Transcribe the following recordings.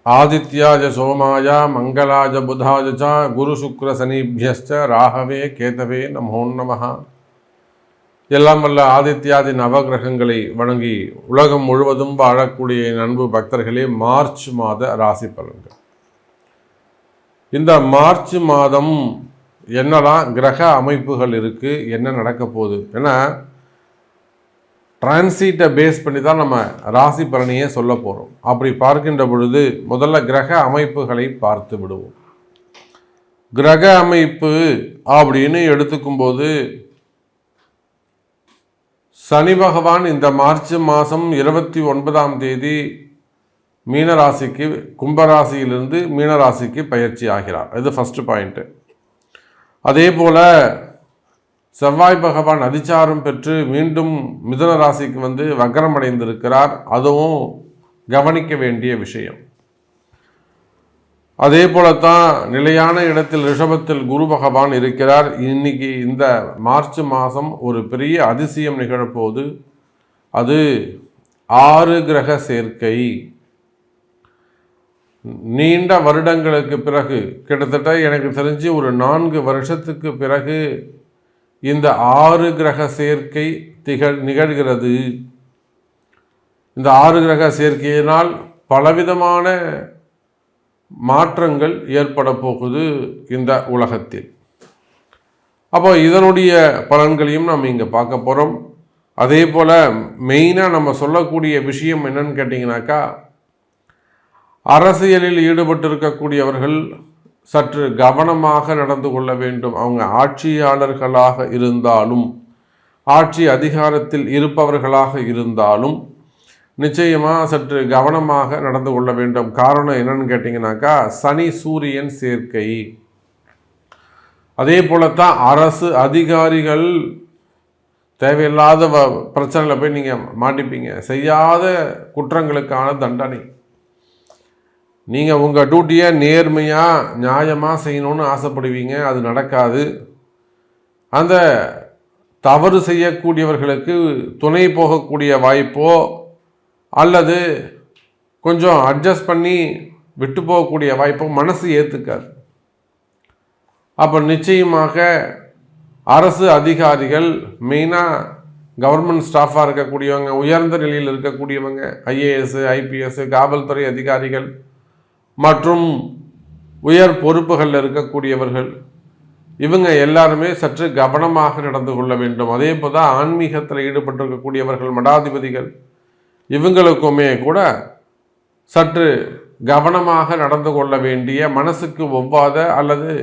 ஆதித்யாஜ சோமாய மங்களாஜ புதாஜ குரு சுக்ர சனிபியஸ்ச ராகவே கேதவே நமோ நமஹ. எல்லாம் வல்ல ஆதித்யாதி நவகிரகங்களை வணங்கி உலகம் முழுவதும் வாழக்கூடிய அன்பு பக்தர்களே, மார்ச் மாத ராசி பலன்கள். இந்த மார்ச் மாதம் என்னெல்லாம் கிரக அமைப்புகள் இருக்குது, என்ன நடக்க போகுது, ஏன்னா டிரான்சிட்டை பேஸ் பண்ணி தான் நம்ம ராசி பலனையே சொல்ல போகிறோம். அப்படி பார்க்கின்ற பொழுது முதல்ல கிரக அமைப்புகளை பார்த்து விடுவோம். கிரக அமைப்பு அப்படின்னு எடுத்துக்கும்போது சனி பகவான் இந்த மார்ச் மாதம் 29ஆம் தேதி மீனராசிக்கு, கும்பராசியிலிருந்து மீனராசிக்கு பயிற்சி ஆகிறார். இது ஃபஸ்ட்டு பாயிண்ட்டு. அதே போல் செவ்வாய் பகவான் அதிச்சாரம் பெற்று மீண்டும் மிதுன ராசிக்கு வந்து வக்ரம் அடைந்திருக்கிறார். அதுவும் கவனிக்க வேண்டிய விஷயம். அதே போலத்தான் நிலையான இடத்தில் ரிஷபத்தில் குரு பகவான் இருக்கிறார். இன்னைக்கு இந்த மார்ச் மாதம் ஒரு பெரிய அதிசயம் நிகழப்போது. அது 6 கிரக சேர்க்கை. நீண்ட வருடங்களுக்கு பிறகு, கிட்டத்தட்ட எனக்கு தெரிஞ்சு ஒரு 4 வருஷத்துக்கு பிறகு இந்த 6 கிரக சேர்க்கை நிகழ்கிறது. இந்த 6 கிரக சேர்க்கையினால் பலவிதமான மாற்றங்கள் ஏற்பட போகுது இந்த உலகத்தில். அப்போ இதனுடைய பலன்களையும் நம்ம இங்கே பார்க்க போகிறோம். அதே போல் மெயினாக நம்ம சொல்லக்கூடிய விஷயம் என்னன்னு கேட்டிங்கனாக்கா, அரசியலில் ஈடுபட்டிருக்கக்கூடியவர்கள் சற்று கவனமாக நடந்து கொள்ள வேண்டும். அவங்க ஆட்சியாளர்களாக இருந்தாலும், ஆட்சி அதிகாரத்தில் இருப்பவர்களாக இருந்தாலும் நிச்சயமாக சற்று கவனமாக நடந்து கொள்ள வேண்டும். காரணம் என்னன்னு கேட்டிங்கனாக்கா, சனி சூரியன் சேர்க்கை. அதே போலத்தான் அரசு அதிகாரிகள் தேவையில்லாத பிரச்சனையில் போய் நீங்கள் மாட்டிப்பீங்க. செய்யாத குற்றங்களுக்கான தண்டனை. நீங்கள் உங்கள் டியூட்டியை நேர்மையாக நியாயமாக செய்யணும்னு ஆசைப்படுவீங்க, அது நடக்காது. அந்த தவறு செய்யக்கூடியவர்களுக்கு துணை போகக்கூடிய வாய்ப்போ அல்லது கொஞ்சம் அட்ஜஸ்ட் பண்ணி விட்டு போகக்கூடிய வாய்ப்போ மனசு ஏற்றுக்காது. அப்போ நிச்சயமாக அரசு அதிகாரிகள், மெயினாக கவர்மெண்ட் ஸ்டாஃபாக இருக்கக்கூடியவங்க, உயர்ந்த நிலையில் இருக்கக்கூடியவங்க, ஐஏஎஸ், ஐபிஎஸ், காவல்துறை அதிகாரிகள் மற்றும் உயர் பொறுப்புகளில் இருக்கக்கூடியவர்கள், இவங்க எல்லாருமே சற்று கவனமாக நடந்து கொள்ள வேண்டும். அதே போல் தான் ஆன்மீகத்தில் ஈடுபட்டிருக்கக்கூடியவர்கள், மடாதிபதிகள், இவங்களுக்குமே கூட சற்று கவனமாக நடந்து கொள்ள வேண்டிய, மனசுக்கு ஒவ்வாத அல்லது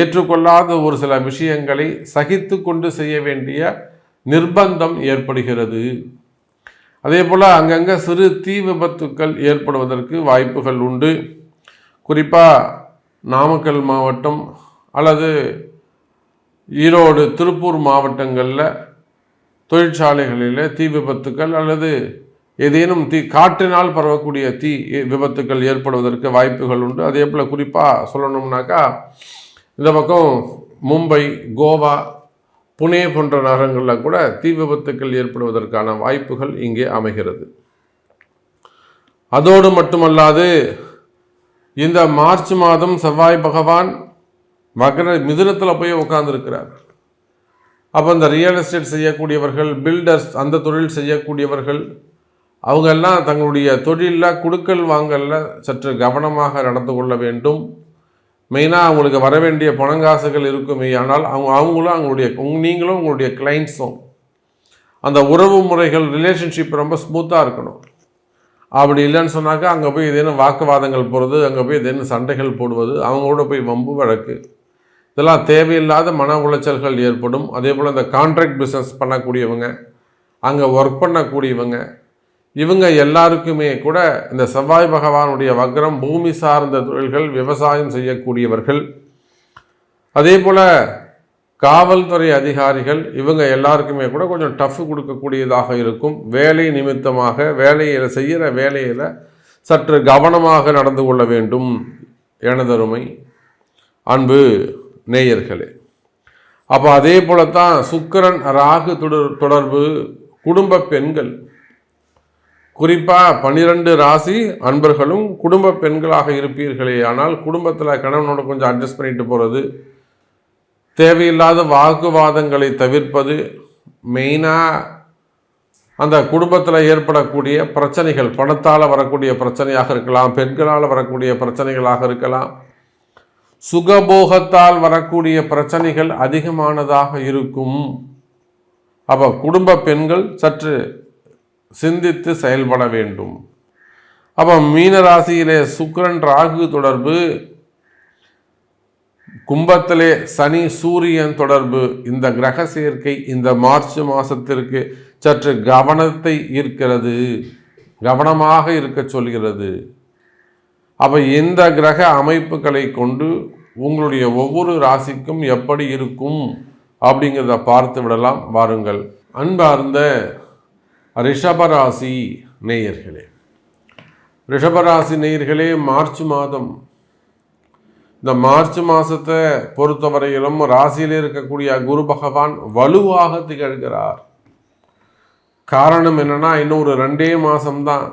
ஏற்றுக்கொள்ளாத ஒரு சில விஷயங்களை சகித்து கொண்டு செய்ய வேண்டிய நிர்பந்தம் ஏற்படுகிறது. அதே போல் அங்கங்கே சிறு தீ விபத்துக்கள் ஏற்படுவதற்கு வாய்ப்புகள் உண்டு. குறிப்பாக நாமக்கல் மாவட்டம் அல்லது ஈரோடு, திருப்பூர் மாவட்டங்களில் தொழிற்சாலைகளில் தீ விபத்துக்கள் அல்லது ஏதேனும் காற்றினால் பரவக்கூடிய தீ விபத்துக்கள் ஏற்படுவதற்கு வாய்ப்புகள் உண்டு. அதே போல் குறிப்பாக சொல்லணும்னாக்கா, இந்த பக்கம் மும்பை, கோவா, புனே போன்ற நகரங்களில் கூட தீ விபத்துக்கள் ஏற்படுவதற்கான வாய்ப்புகள் இங்கே அமைகிறது. அதோடு மட்டுமல்லாது இந்த மார்ச் மாதம் செவ்வாய் பகவான் மிதுனத்தில் போய் உட்கார்ந்துருக்கிறார். அப்போ இந்த ரியல் எஸ்டேட் செய்யக்கூடியவர்கள், பில்டர்ஸ், அந்த தொழில் செய்யக்கூடியவர்கள், அவங்கெல்லாம் தங்களுடைய தொழிலில் கொடுக்கல் வாங்கலில் சற்று கவனமாக நடந்து கொள்ள வேண்டும். மெயினாக அவங்களுக்கு வர வேண்டிய பணங்காசுகள் இருக்குமே, ஆனால் நீங்களும் உங்களுடைய கிளைண்ட்ஸும் அந்த உறவு முறைகள், ரிலேஷன்ஷிப் ரொம்ப ஸ்மூத்தாக இருக்கணும். அப்படி இல்லைன்னு சொன்னாக்கா அங்கே போய் ஏதேனும் வாக்குவாதங்கள் போகிறது, அங்கே போய் ஏதேனும் சண்டைகள் போடுவது, அவங்களோட போய் வம்பு வழக்கு, இதெல்லாம் தேவையில்லாத மன உளைச்சல்கள் ஏற்படும். அதே போல் இந்த கான்ட்ராக்ட் பிஸ்னஸ் பண்ணக்கூடியவங்க, அங்கே ஒர்க் பண்ணக்கூடியவங்க, இவங்க எல்லாருக்குமே கூட இந்த செவ்வாய் பகவானுடைய வக்ரம், பூமி சார்ந்த தொழில்கள், விவசாயம் செய்யக்கூடியவர்கள், அதே போல் காவல்துறை அதிகாரிகள், இவங்க எல்லாருக்குமே கூட கொஞ்சம் டஃப் கொடுக்கக்கூடியதாக இருக்கும். வேலை நிமித்தமாக செய்கிற வேலையில் சற்று கவனமாக நடந்து கொள்ள வேண்டும் எனதருமை அன்பு நேயர்களே. அப்போ அதே போலத்தான் சுக்கிரன் ராகு தொடர்பு, குடும்ப பெண்கள், குறிப்பாக 12 ராசி அன்பர்களும் குடும்ப பெண்களாக இருப்பீர்களே, ஆனால் குடும்பத்தில் கணவனோட கொஞ்சம் அட்ஜஸ்ட் பண்ணிட்டு போகிறது, தேவையில்லாத வாக்குவாதங்களை தவிர்ப்பது, மெயினாக அந்த குடும்பத்தில் ஏற்படக்கூடிய பிரச்சனைகள், பணத்தால் வரக்கூடிய பிரச்சனையாக இருக்கலாம், பெண்களால் வரக்கூடிய பிரச்சனைகளாக இருக்கலாம், சுகபோகத்தால் வரக்கூடிய பிரச்சனைகள் அதிகமானதாக இருக்கும். அப்போ குடும்ப பெண்கள் சற்று சிந்தித்து செயல்பட வேண்டும். அப்போ மீன ராசியிலே சுக்கிரன் ராகு தொடர்பு, கும்பத்திலே சனி சூரியன் தொடர்பு, இந்த கிரக சேர்க்கை இந்த மார்ச் மாதத்திற்கு சற்று கவனத்தை ஈர்க்கிறது, கவனமாக இருக்க சொல்கிறது. அப்போ இந்த கிரக அமைப்புகளை கொண்டு உங்களுடைய ஒவ்வொரு ராசிக்கும் எப்படி இருக்கும் அப்படிங்கிறத பார்த்து விடலாம். வாருங்கள். அன்பார்ந்த ரிஷபராசி நேயர்களே, ரிஷபராசி நேயர்களே, மார்ச் மாதம், இந்த மார்ச் மாதத்தை பொறுத்தவரையிலும் ராசியில் இருக்கக்கூடிய குரு பகவான் வலுவாக திகழ்கிறார். காரணம் என்னன்னா, இன்னும் ஒரு 2 மாதம்தான்.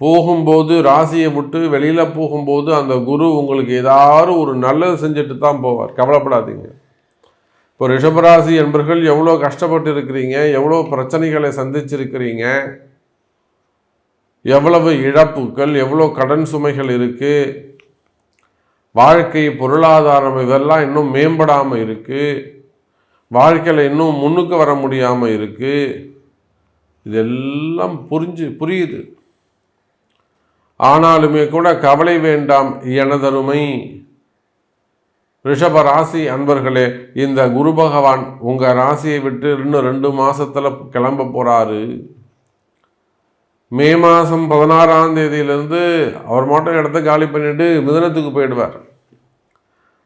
போகும்போது ராசியை விட்டு வெளியில் போகும்போது அந்த குரு உங்களுக்கு ஏதாவது ஒரு நல்லது செஞ்சுட்டு தான் போவார். கவலைப்படாதீங்க. இப்போ ரிஷபராசி என்பர்கள் எவ்வளோ கஷ்டப்பட்டு இருக்கிறீங்க, எவ்வளோ பிரச்சனைகளை சந்திச்சிருக்கிறீங்க, எவ்வளவு இழப்புகள், எவ்வளோ கடன் சுமைகள் இருக்குது, வாழ்க்கை பொருளாதாரம் இதெல்லாம் இன்னும் மேம்படாமல் இருக்குது, வாழ்க்கையில் இன்னும் முன்னுக்கு வர முடியாமல் இருக்குது. இதெல்லாம் புரியுது. ஆனாலுமே கூட கவலை வேண்டாம் எனதருமை ரிஷப ராசி அன்பர்களே. இந்த குரு பகவான் உங்கள் ராசியை விட்டு இன்னும் 2 மாதத்தில் கிளம்ப போகிறாரு. மே மாதம் 16ஆம் தேதியிலிருந்து அவர் மட்டும் இடத்த காலி பண்ணிட்டு மிதுனத்துக்கு போயிடுவார்.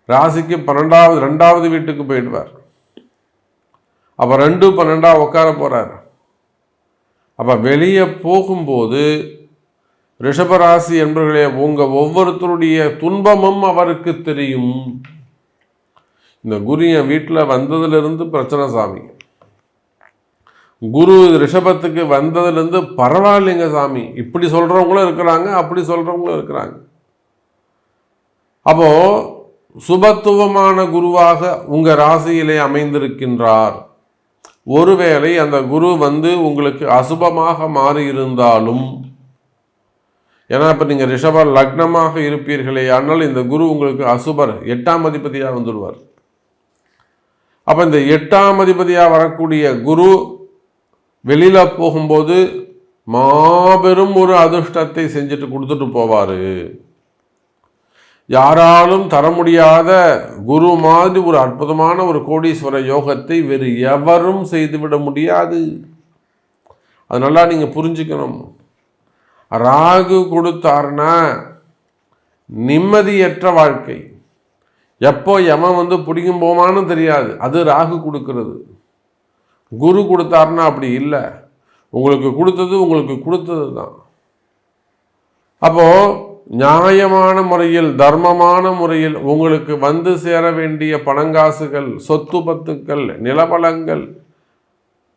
ராசிக்கு 2வது வீட்டுக்கு போயிடுவார். அப்போ 2-12 உட்கார போகிறார். அப்போ வெளியே போகும்போது ரிஷபராசி என்பவர்களே, உங்கள் ஒவ்வொருத்தருடைய துன்பமும் அவருக்கு தெரியும். இந்த குரு என் வீட்டில் வந்ததுலேருந்து பிரச்சனை சாமி, குரு ரிஷபத்துக்கு வந்ததுலேருந்து பரவாயில்லைங்க சாமி, இப்படி சொல்கிறவங்களும் இருக்கிறாங்க, அப்படி சொல்கிறவங்களும் இருக்கிறாங்க. அப்போது சுபத்துவமான குருவாக உங்கள் ராசியிலே அமைந்திருக்கின்றார். ஒருவேளை அந்த குரு வந்து உங்களுக்கு அசுபமாக மாறி இருந்தாலும், ஏன்னா இப்போ நீங்கள் ரிஷப லக்னமாக இருப்பீர்களே, ஆனால் இந்த குரு உங்களுக்கு அசுபர் 8ஆம் அதிபதியாக வந்துடுவார். அப்போ இந்த 8ஆம் அதிபதியாக வரக்கூடிய குரு வெளியில் போகும்போது மாபெரும் ஒரு அதிர்ஷ்டத்தை செஞ்சுட்டு கொடுத்துட்டு போவார். யாராலும் தர முடியாத குரு மாதிரி ஒரு அற்புதமான ஒரு கோடீஸ்வர யோகத்தை வேறு எவரும் செய்துவிட முடியாது. அதனால நீங்கள் புரிஞ்சுக்கணும். ராகு கொடுத்தாருன்னா நிம்மதியற்ற வாழ்க்கை. எப்போ எவன் வந்து பிடிக்கும் போமான்னு தெரியாது, அது ராகு கொடுக்கறது. குரு கொடுத்தாருன்னா அப்படி இல்லை, உங்களுக்கு கொடுத்தது தான். அப்போது நியாயமான முறையில், தர்மமான முறையில் உங்களுக்கு வந்து சேர வேண்டிய பணங்காசுகள், சொத்து பத்துக்கள், நிலபலங்கள்,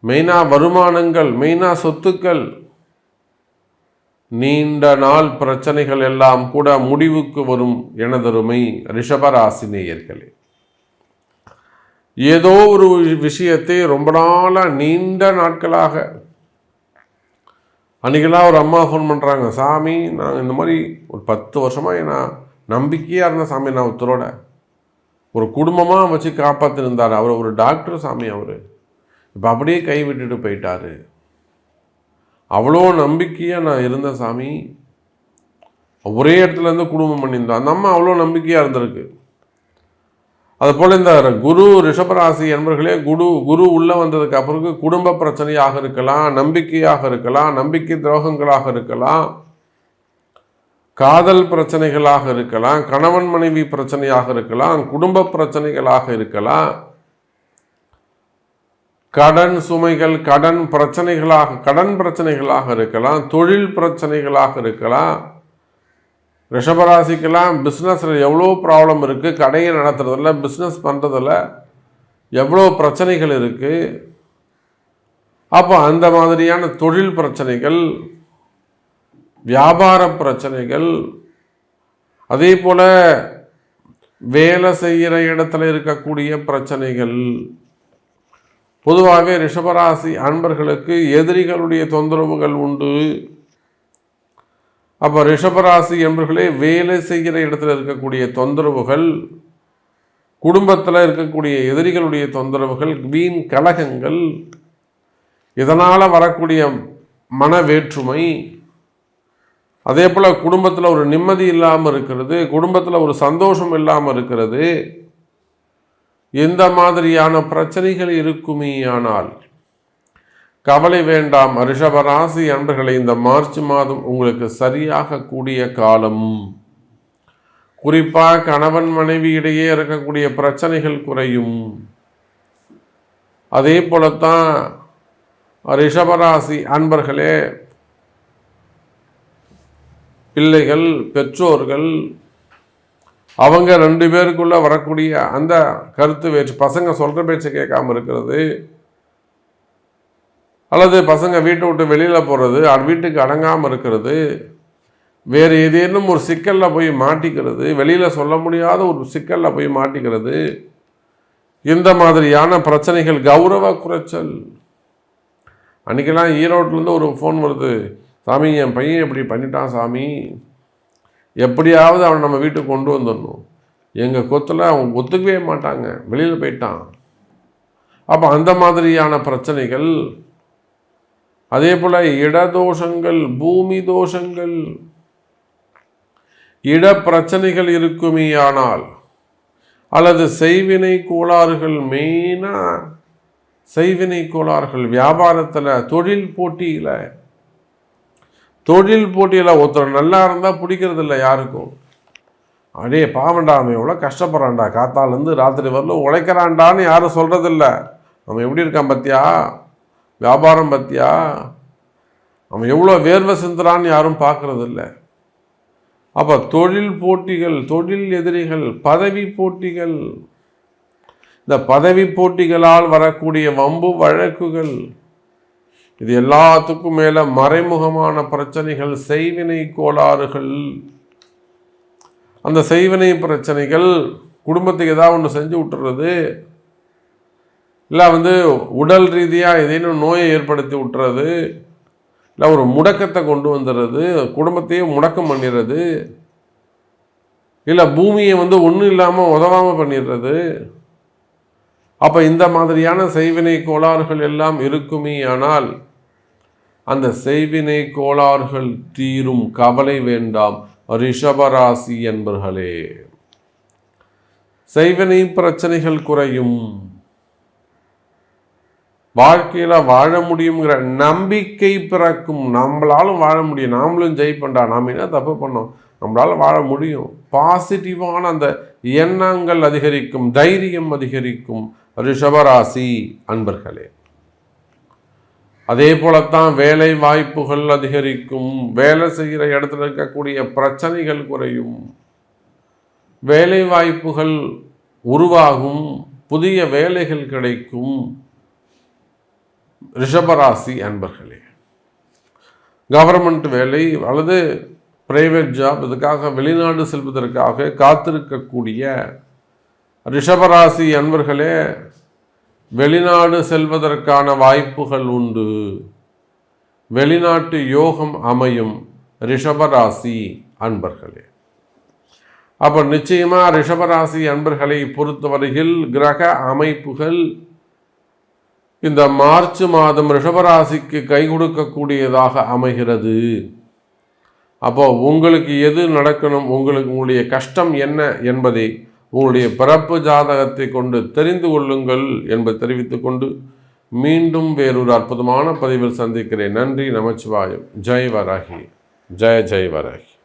மெயினாக வருமானங்கள், மெயினாக சொத்துக்கள், நீண்ட நாள் பிரச்சனைகள் எல்லாம் கூட முடிவுக்கு வரும் எனதருமை ரிஷபராசி நேயர்களே. ஏதோ ஒரு விஷயத்தை ரொம்ப நாளாக நீண்ட நாட்களாக, அன்றைக்கெல்லாம் ஒரு அம்மா ஃபோன் பண்ணுறாங்க, சாமி நான் இந்த மாதிரி ஒரு 10 வருஷமாக நான் நம்பிக்கையாக இருந்த சாமி, நான் ஒருத்தரோட ஒரு குடும்பமாக வச்சு காப்பாற்றிருந்தார், அவர் ஒரு டாக்டர் சாமி, அவர் இப்போ அப்படியே கை விட்டுட்டு போயிட்டாரு. அவ்வளோ நம்பிக்கையாக நான் இருந்தேன் சாமி, ஒரே இடத்துலேருந்து குடும்பம் பண்ணியிருந்தோம். அந்த அம்மா அவ்வளோ நம்பிக்கையாக இருந்திருக்கு. அதுபோல் இந்த குரு ரிஷபராசி என்பர்களே, குரு உள்ளே வந்ததுக்கு அப்புறம் குடும்ப பிரச்சனையாக இருக்கலாம், நம்பிக்கையாக இருக்கலாம், நம்பிக்கை துரோகங்களாக இருக்கலாம், காதல் பிரச்சனைகளாக இருக்கலாம், கணவன் மனைவி பிரச்சனையாக இருக்கலாம், குடும்ப பிரச்சனைகளாக இருக்கலாம், கடன் சுமைகள், கடன் பிரச்சனைகளாக இருக்கலாம், தொழில் பிரச்சனைகளாக இருக்கலாம். ரிஷபராசிக்கெல்லாம் பிஸ்னஸில் எவ்வளோ ப்ராப்ளம் இருக்குது, கடையை நடத்துறதில்ல, பிஸ்னஸ் பண்ணுறதில்ல எவ்வளோ பிரச்சனைகள் இருக்குது. அப்போ அந்த மாதிரியான தொழில் பிரச்சனைகள், வியாபார பிரச்சனைகள், அதே போல வேலை செய்கிற இடத்துல இருக்கக்கூடிய பிரச்சனைகள். பொதுவாகவே ரிஷபராசி அன்பர்களுக்கு எதிரிகளுடைய தொந்தரவுகள் உண்டு. அப்போ ரிஷபராசி என்பர்களே, வேலை செய்கிற இடத்துல இருக்கக்கூடிய தொந்தரவுகள், குடும்பத்தில் இருக்கக்கூடிய எதிரிகளுடைய தொந்தரவுகள், வீண் கலகங்கள், இதனால் வரக்கூடிய மன வேற்றுமை, அதே போல் குடும்பத்தில் ஒரு நிம்மதி இல்லாமல் இருக்கிறது, குடும்பத்தில் ஒரு சந்தோஷம் இல்லாமல் இருக்கிறது, இந்த மாதிரியான பிரச்சனைகள் இருக்குமே. ஆனால் கவலை வேண்டாம் ரிஷபராசி அன்பர்களை, இந்த மார்ச் மாதம் உங்களுக்கு சரியாக கூடிய காலம். குறிப்பாக கணவன் மனைவி இடையே இருக்கக்கூடிய பிரச்சனைகள் குறையும். அதே போலத்தான் ரிஷபராசி அன்பர்களே, பிள்ளைகள், பெற்றோர்கள், அவங்க 2 பேருக்குள்ள வரக்கூடிய அந்த கருத்து வேற்று, பசங்க சொல்கிற பேச்சை கேட்காம இருக்கிறது, அல்லது பசங்க வீட்டை விட்டு வெளியில் போகிறது, வீட்டுக்கு அடங்காமல் இருக்கிறது, வேறு ஏதேனும் ஒரு சிக்கலில் போய் மாட்டிக்கிறது, வெளியில் சொல்ல முடியாத ஒரு சிக்கலில் போய் மாட்டிக்கிறது, இந்த மாதிரியான பிரச்சனைகள், கௌரவ குறைச்சல். அன்றைக்கெல்லாம் ஈரோட்டிலேருந்து ஒரு ஃபோன் வருது, சாமி என் பையன் இப்படி பண்ணிட்டான் சாமி, எப்படியாவது அவனை நம்ம வீட்டுக்கு கொண்டு வந்துடணும். எங்கள் கொத்தில் அவங்க ஒத்துக்கவே மாட்டாங்க, வெளியில் போயிட்டான். அப்போ அந்த மாதிரியான பிரச்சனைகள், அதே போல் இடதோஷங்கள், பூமி தோஷங்கள், இட பிரச்சனைகள் இருக்குமே. ஆனால் அல்லது செய்வினை கோளாறுகள், மெயினாக செய்வினை கோளாறுகள் வியாபாரத்தில், தொழில் போட்டியில் ஒருத்தர் நல்லா இருந்தால் பிடிக்கிறது இல்லை யாருக்கும். அடே பாவண்டா, அவன் எவ்வளோ கஷ்டப்படுறான்டா, காத்தாலேருந்து ராத்திரி வரலும் உழைக்கிறான்டான்னு யாரும் சொல்கிறதில்ல. அவன் எப்படி இருக்கான் பத்தியா, வியாபாரம் பத்தியா, அவன் எவ்வளோ வேர்வை சிந்துறான்னு யாரும் பார்க்கறதில்ல. அப்போ தொழில் போட்டிகள், தொழில் எதிரிகள், பதவி போட்டிகள், இந்த பதவி போட்டிகளால் வரக்கூடிய வம்பு வழக்குகள், இது எல்லாத்துக்கும் மேலே மறைமுகமான பிரச்சனைகள், செய்வினை கோளாறுகள். அந்த செய்வினை பிரச்சனைகள் குடும்பத்துக்கு ஏதாவது ஒன்று செஞ்சு விட்டுறது, இல்லை உடல் ரீதியாக ஏதேனும் நோயை ஏற்படுத்தி விட்டுறது, இல்லை ஒரு முடக்கத்தை கொண்டு வந்துடுறது, குடும்பத்தையே முடக்கம் பண்ணிடுறது, இல்லை பூமியை ஒன்றும் இல்லாமல் உதவாமல் பண்ணிடுறது. அப்போ இந்த மாதிரியான செய்வினை கோளாறுகள் எல்லாம் இருக்குமே. ஆனால் அந்த செய்வினை கோளாறுகள் தீரும், கவலை வேண்டாம் ரிஷபராசி என்பர்களே. செய்வினை பிரச்சனைகள் குறையும், வாழ்க்கையில் வாழ முடியுங்கிற நம்பிக்கை பிறக்கும். நம்மளாலும் வாழ முடியும், நாமளும் ஜெயிப்பண்டா, நாம் என்ன தப்பு பண்ணோம், நம்மளால வாழ முடியும். பாசிட்டிவான அந்த எண்ணங்கள் அதிகரிக்கும், தைரியம் அதிகரிக்கும் ரிஷபராசி அன்பர்களே. அதே போலத்தான் வேலை வாய்ப்புகள் அதிகரிக்கும், வேலை செய்கிற இடத்துல இருக்கக்கூடிய பிரச்சனைகள் குறையும், வேலை வாய்ப்புகள் உருவாகும், புதிய வேலைகள் கிடைக்கும் ரிஷபராசி அன்பர்களே. கவர்மெண்ட் வேலை அல்லது பிரைவேட் ஜாப், இதுக்காக வெளிநாடு செல்வதற்காக காத்திருக்கக்கூடிய ரிஷபராசி அன்பர்களே, வெளிநாடு செல்வதற்கான வாய்ப்புகள் உண்டு, வெளிநாட்டு யோகம் அமையும் ரிஷபராசி அன்பர்களே. அப்போ நிச்சயமாக ரிஷபராசி அன்பர்களை பொறுத்தவரையில் கிரக அமைப்புகள் இந்த மார்ச் மாதம் ரிஷபராசிக்கு கை கொடுக்கக்கூடியதாக அமைகிறது. அப்போ உங்களுக்கு எது நடக்கணும், உங்களுடைய கஷ்டம் என்ன என்பதை உங்களுடைய பிறப்பு ஜாதகத்தை கொண்டு தெரிந்து கொள்ளுங்கள் என்பதை தெரிவித்துக் கொண்டு மீண்டும் வேறொரு அற்புதமான பதிவில் சந்திக்கிறேன். நன்றி, நமச்சிவாயம். ஜெய் வராகி, ஜெய ஜெய் வராகி.